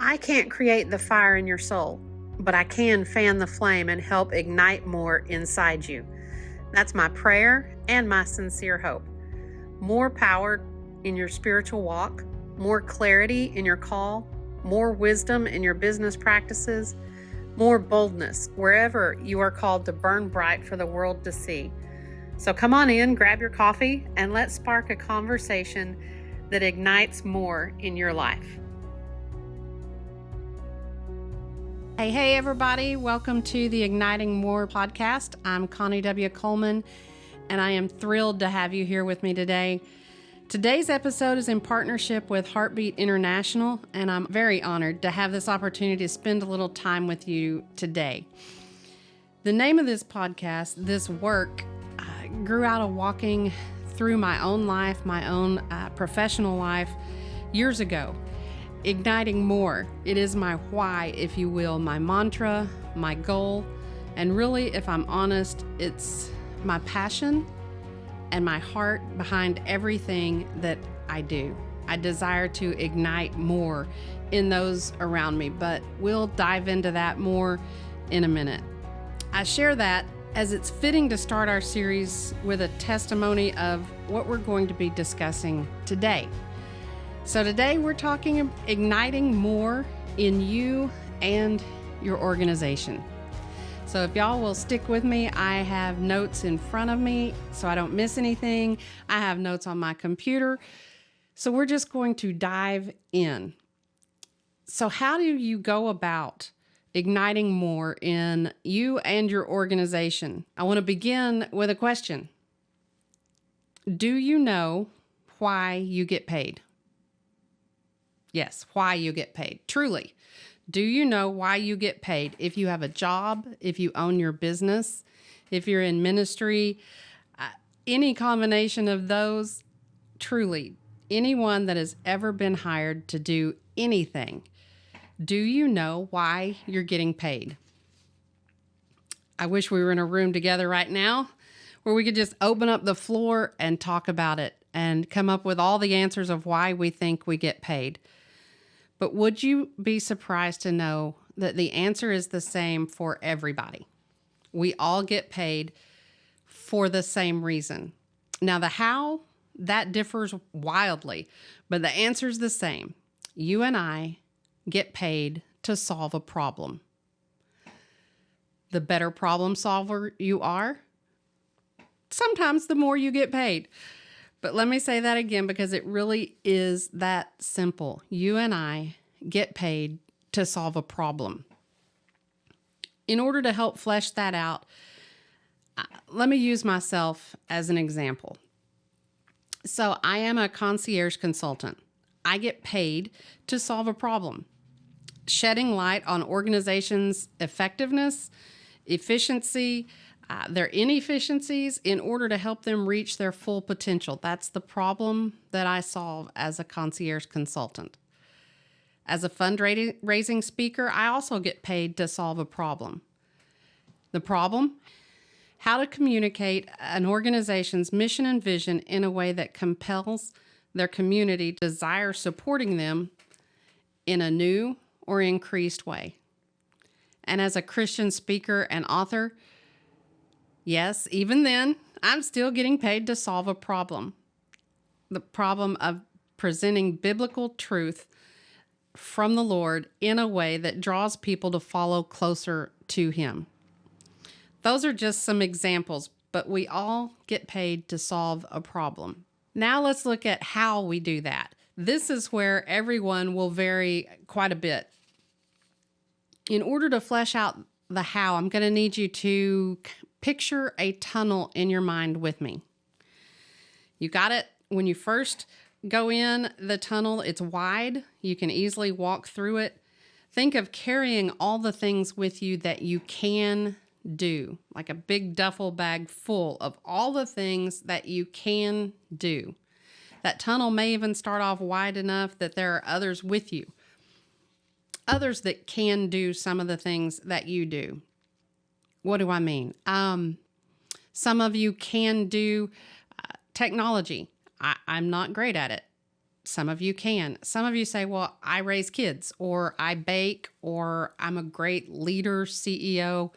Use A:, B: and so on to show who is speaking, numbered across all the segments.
A: I can't create the fire in your soul, but I can fan the flame and help ignite more inside you. That's my prayer and my sincere hope. More power in your spiritual walk, more clarity in your call, more wisdom in your business practices, more boldness wherever you are called to burn bright for the world to see. So come on in, grab your coffee, and let's spark a conversation that ignites more in your life. Hey, everybody. Welcome to the Igniting More podcast. I'm Connie W. Coleman, and I am thrilled to have you here with me today. Today's episode is in partnership with Heartbeat International, and I'm very honored to have this opportunity to spend a little time with you today. The name of this podcast, this work, grew out of walking through my own life, my own professional life years ago. Igniting more. It is my why, if you will, my mantra, my goal, and really, if I'm honest, it's my passion and my heart behind everything that I do. I desire to ignite more in those around me, but we'll dive into that more in a minute. I share that as it's fitting to start our series with a testimony of what we're going to be discussing today. So today we're talking igniting more in you and your organization. So if y'all will stick with me, I have notes in front of me so I don't miss anything. I have notes on my computer. So we're just going to dive in. So how do you go about igniting more in you and your organization? I want to begin with a question. Do you know why you get paid? Yes, why you get paid. Truly. Do you know why you get paid? If you have a job, if you own your business, if you're in ministry, any combination of those, truly, anyone that has ever been hired to do anything, do you know why you're getting paid? I wish we were in a room together right now where we could just open up the floor and talk about it and come up with all the answers of why we think we get paid. But would you be surprised to know that the answer is the same for everybody? We all get paid for the same reason. Now, the how, that differs wildly, but the answer is the same. You and I get paid to solve a problem. The better problem solver you are, sometimes the more you get paid. But let me say that again because it really is that simple. You and I get paid to solve a problem. In order to help flesh that out, let me use myself as an example. So I am a concierge consultant. I get paid to solve a problem, shedding light on organizations' effectiveness, efficiency, their inefficiencies in order to help them reach their full potential. That's the problem that I solve as a concierge consultant. As a fundraising speaker, I also get paid to solve a problem. The problem? How to communicate an organization's mission and vision in a way that compels their community to desire supporting them in a new or increased way. And as a Christian speaker and author, yes, even then, I'm still getting paid to solve a problem. The problem of presenting biblical truth from the Lord in a way that draws people to follow closer to Him. Those are just some examples, but we all get paid to solve a problem. Now let's look at how we do that. This is where everyone will vary quite a bit. In order to flesh out the how, I'm going to need you to picture a tunnel in your mind with me. You got it? When you first go in the tunnel, it's wide. You can easily walk through it. Think of carrying all the things with you that you can do, like a big duffel bag full of all the things that you can do. That tunnel may even start off wide enough that there are others with you. Others that can do some of the things that you do. What do I mean? Some of you can do technology. I'm not great at it. Some of you can. Some of you say, well, I raise kids, or I bake, or I'm a great leader, CEO.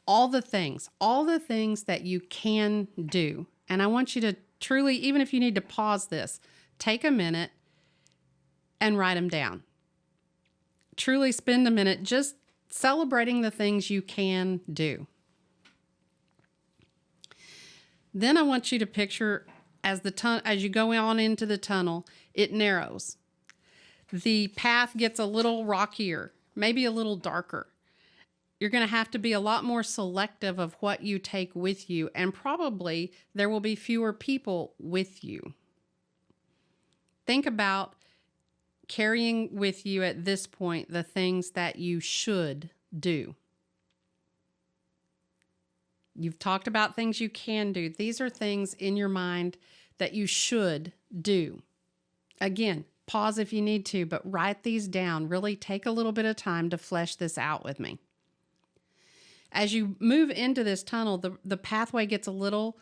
A: All the things that you can do. And I want you to truly, even if you need to pause this, take a minute and write them down. Truly spend a minute just celebrating the things you can do. Then I want you to picture as you go on into the tunnel, it narrows. The path gets a little rockier, maybe a little darker. You're going to have to be a lot more selective of what you take with you, and probably there will be fewer people with you. Think about carrying with you at this point the things that you should do. You've talked about things you can do. These are things in your mind that you should do. Again, pause if you need to, but write these down. Really take a little bit of time to flesh this out with me. As you move into this tunnel, the pathway gets a little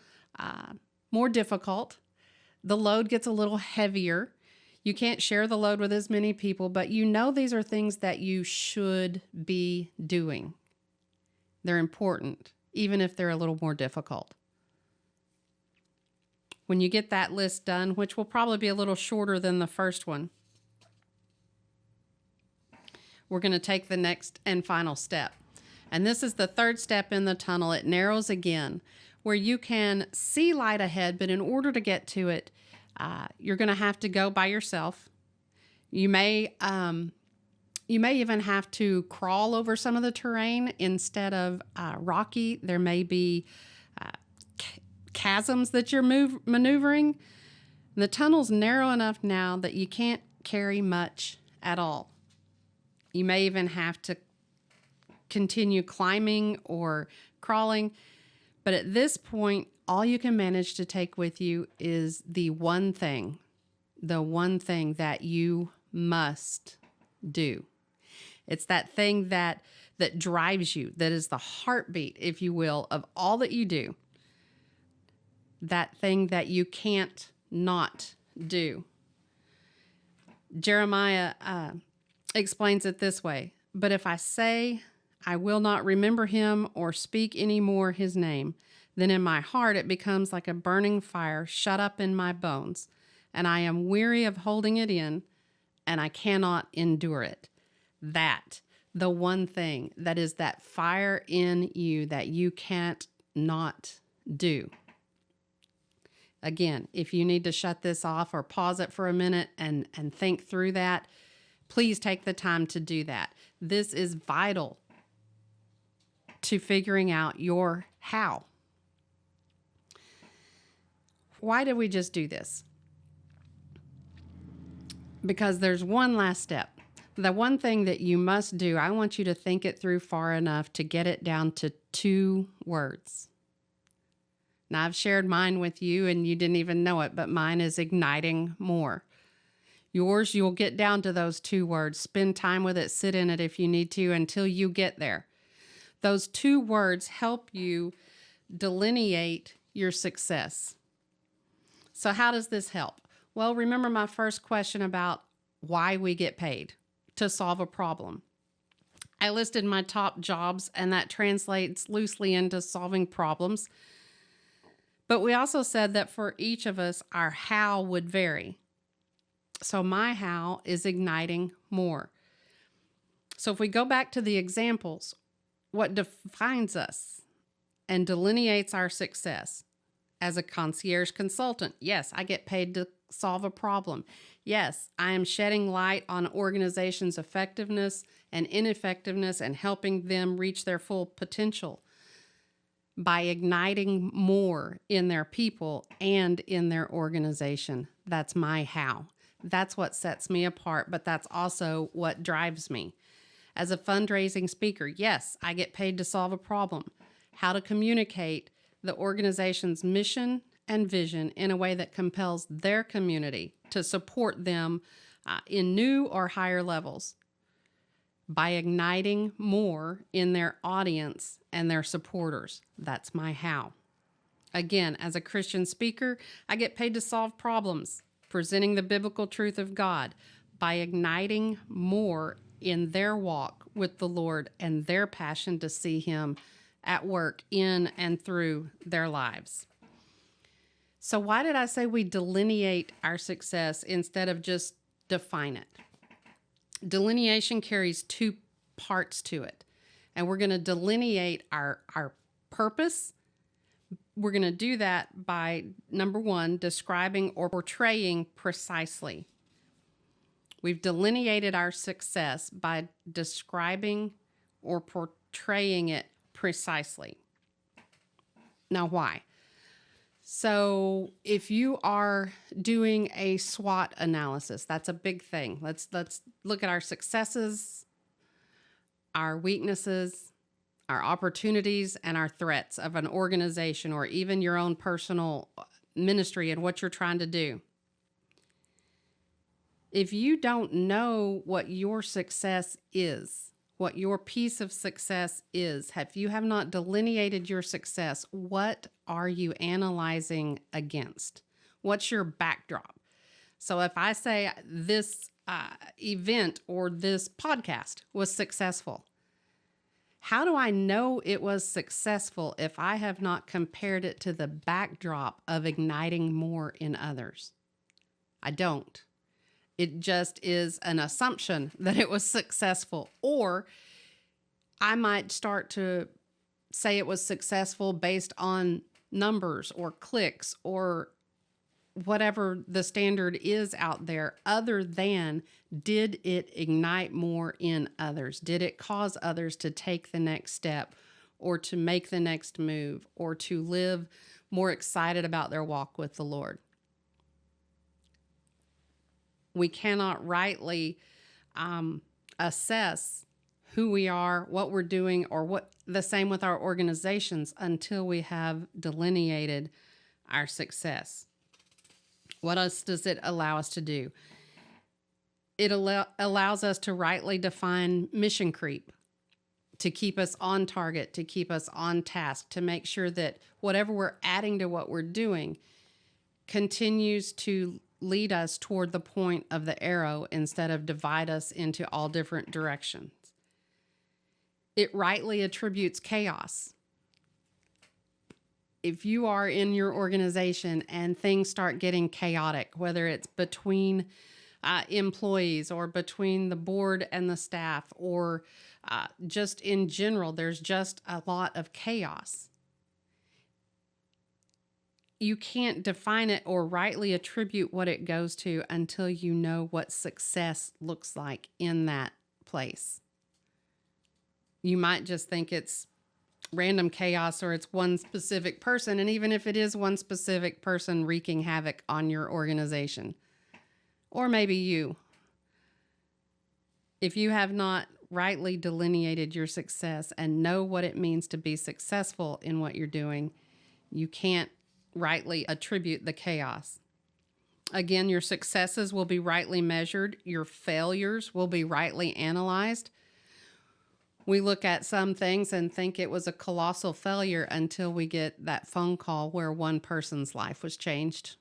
A: more difficult. The load gets a little heavier. You can't share the load with as many people, but you know these are things that you should be doing. They're important, even if they're a little more difficult. When you get that list done, which will probably be a little shorter than the first one, we're going to take the next and final step. And this is the third step in the tunnel. It narrows again, where you can see light ahead, but in order to get to it, you're going to have to go by yourself. You may even have to crawl over some of the terrain instead of rocky. There may be chasms that you're maneuvering. The tunnel's narrow enough now that you can't carry much at all. You may even have to continue climbing or crawling, but at this point, all you can manage to take with you is the one thing that you must do. It's that thing that drives you, that is the heartbeat, if you will, of all that you do. That thing that you can't not do. Jeremiah explains it this way: but if I say I will not remember him or speak any more his name, then in my heart it becomes like a burning fire shut up in my bones, and I am weary of holding it in, and I cannot endure it. The one thing that is that fire in you that you can't not do. Again, if you need to shut this off or pause it for a minute and think through that, please take the time to do that. This is vital to figuring out your how. Why did we just do this? Because there's one last step. The one thing that you must do, I want you to think it through far enough to get it down to 2 words. Now, I've shared mine with you and you didn't even know it, but mine is igniting more. Yours, you'll get down to those 2 words. Spend time with it, sit in it if you need to until you get there. Those 2 words help you delineate your success. So how does this help? Well, remember my first question about why we get paid: to solve a problem. I listed my top jobs, and that translates loosely into solving problems. But we also said that for each of us, our how would vary. So my how is igniting more. So if we go back to the examples, what defines us and delineates our success? As a concierge consultant, yes, I get paid to solve a problem. Yes, I am shedding light on organizations' effectiveness and ineffectiveness and helping them reach their full potential by igniting more in their people and in their organization. That's my how. That's what sets me apart, but that's also what drives me. As a fundraising speaker, yes, I get paid to solve a problem. How to communicate the organization's mission and vision in a way that compels their community to support them in new or higher levels by igniting more in their audience and their supporters. That's my how. Again, as a Christian speaker, I get paid to solve problems. presenting the biblical truth of God by igniting more in their walk with the Lord and their passion to see Him at work in and through their lives. So why did I say we delineate our success instead of just define it? Delineation carries two parts to it. And we're going to delineate our purpose. We're going to do that by, number one, describing or portraying precisely. We've delineated our success by describing or portraying it precisely. Now, why? So if you are doing a SWOT analysis, that's a big thing. Let's look at our successes, our weaknesses, our opportunities, and our threats of an organization or even your own personal ministry and what you're trying to do. If you don't know what your success is, what your piece of success is, if you have not delineated your success, what are you analyzing against? What's your backdrop? So if I say this event or this podcast was successful, how do I know it was successful if I have not compared it to the backdrop of igniting more in others? I don't. It just is an assumption that it was successful. Or I might start to say it was successful based on numbers or clicks or whatever the standard is out there, other than did it ignite more in others? Did it cause others to take the next step or to make the next move or to live more excited about their walk with the Lord? We cannot rightly assess who we are, what we're doing, or what the same with our organizations until we have delineated our success. What else does it allow us to do? It allows us to rightly define mission creep, to keep us on target, to keep us on task, to make sure that whatever we're adding to what we're doing continues to lead us toward the point of the arrow instead of divide us into all different directions. It rightly attributes chaos. If you are in your organization and things start getting chaotic, whether it's between employees or between the board and the staff or just in general, there's just a lot of chaos. You can't define it or rightly attribute what it goes to until you know what success looks like in that place. You might just think it's random chaos or it's one specific person, and even if it is one specific person wreaking havoc on your organization, or maybe you, if you have not rightly delineated your success and know what it means to be successful in what you're doing, you can't rightly attribute the chaos. Again, your successes will be rightly measured. Your failures will be rightly analyzed. We look at some things and think it was a colossal failure until we get that phone call where one person's life was changed.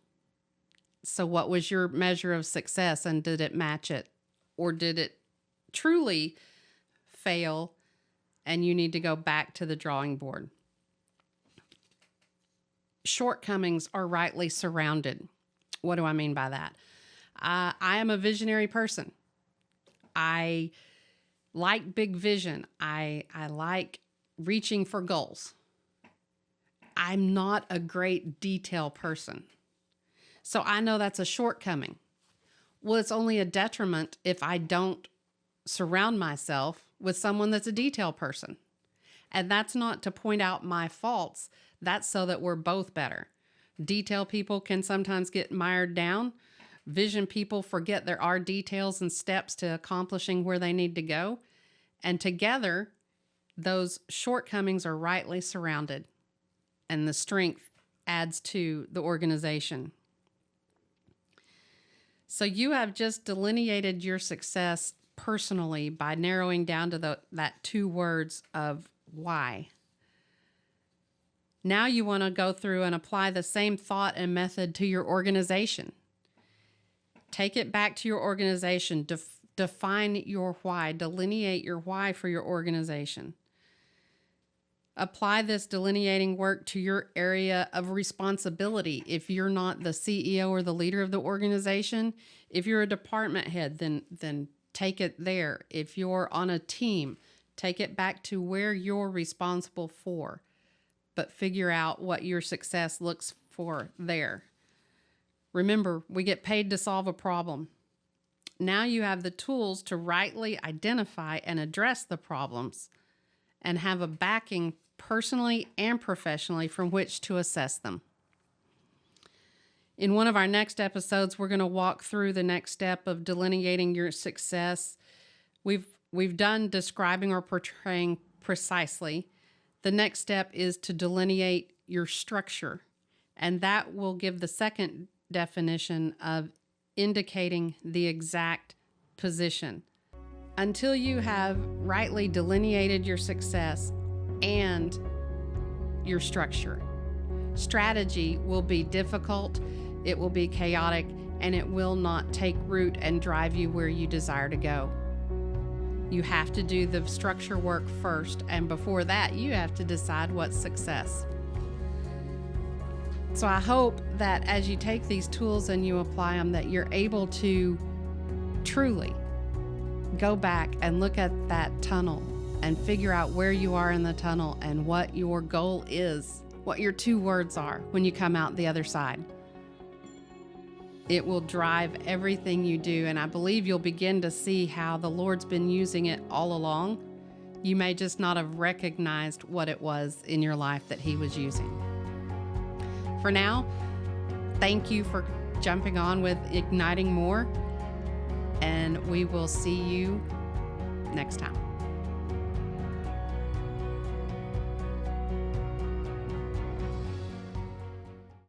A: So what was your measure of success, and did it match it? Or did it truly fail and you need to go back to the drawing board? Shortcomings are rightly surrounded. What do I mean by that? I am a visionary person. I like big vision. I like reaching for goals. I'm not a great detail person. So I know that's a shortcoming. Well, it's only a detriment if I don't surround myself with someone that's a detail person. And that's not to point out my faults. That's so that we're both better. Detail people can sometimes get mired down. Vision people forget there are details and steps to accomplishing where they need to go. And together, those shortcomings are rightly surrounded, and the strength adds to the organization. So you have just delineated your success personally by narrowing down to that 2 words of why. Now you want to go through and apply the same thought and method to your organization. Take it back to your organization. Define your why. Delineate your why for your organization. Apply this delineating work to your area of responsibility. If you're not the CEO or the leader of the organization, if you're a department head, then take it there. If you're on a team, take it back to where you're responsible for, but figure out what your success looks for there. Remember, we get paid to solve a problem. Now you have the tools to rightly identify and address the problems and have a backing personally and professionally from which to assess them. In one of our next episodes, we're going to walk through the next step of delineating your success. We've done describing or portraying precisely. The next step is to delineate your structure, and that will give the second definition of indicating the exact position. Until you have rightly delineated your success and your structure, strategy will be difficult, it will be chaotic, and it will not take root and drive you where you desire to go. You have to do the structure work first, and before that, you have to decide what's success. So I hope that as you take these tools and you apply them, that you're able to truly go back and look at that tunnel and figure out where you are in the tunnel and what your goal is, what your 2 words are when you come out the other side. It will drive everything you do, and I believe you'll begin to see how the Lord's been using it all along. You may just not have recognized what it was in your life that He was using. For now, thank you for jumping on with Igniting More, and we will see you next time.